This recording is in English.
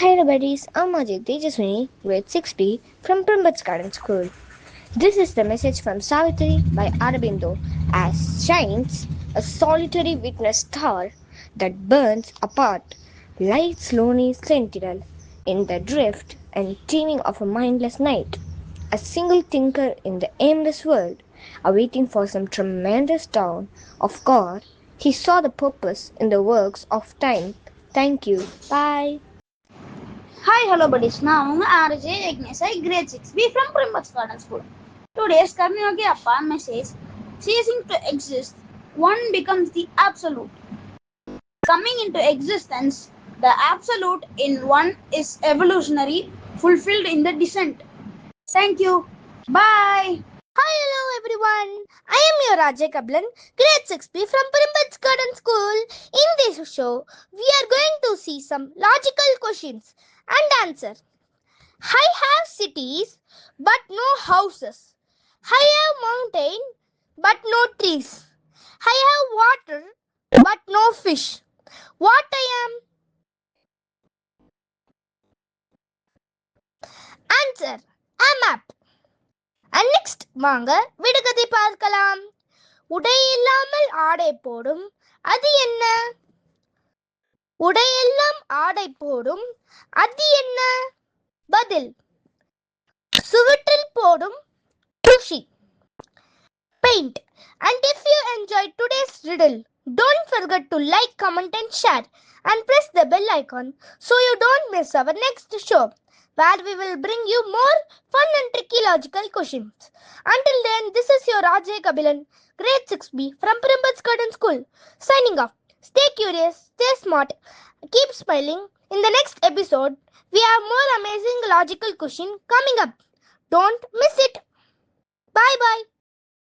Hi everybody, I'm Ajay Tejaswini, grade 6B from Primbats Garden School. This is the message from Savitri by Aurobindo as shines a solitary witness star that burns apart, lights lonely sentinel in the drift and teeming of a mindless night. A single thinker in the aimless world, awaiting for some tremendous dawn of God, he saw the purpose in the works of time. Thank you. Bye. Hi, hello buddies. நான் உங்க RJ Agnesai, grade 6B from Primbats Garden School. Today's Karmiyogi Appa message, ceasing to exist, one becomes the absolute. Coming into existence, the absolute in one is evolutionary, fulfilled in the descent. Thank you. Bye. Hi, hello everyone. I am your Rajay Kablan, grade 6B from Primbats Garden School. In this show, we are going to see some logical questions and answer. I have cities but no houses. I have mountain but no trees. I have water but no fish. What I am? Answer: a map. And next, வாங்க விடுகதை பார்க்கலாம். உடை இல்லாமல் ஆடை போடும் அது என்ன? உடையெல்லாம் ஆடை போடும் அது என்ன? பதில்: சுவற்றில் போடும் தூசி. Paint. And if you enjoyed today's riddle, don't forget to like, comment and share and press the bell icon so you don't miss our next show where we will bring you more fun and tricky logical questions. Until then, this is your Rajay Kabilan, grade 6B from Primbats Garden School, signing off. Stay curious, stay smart, keep smiling. In the next episode, we have more amazing logical question coming up. Don't miss it.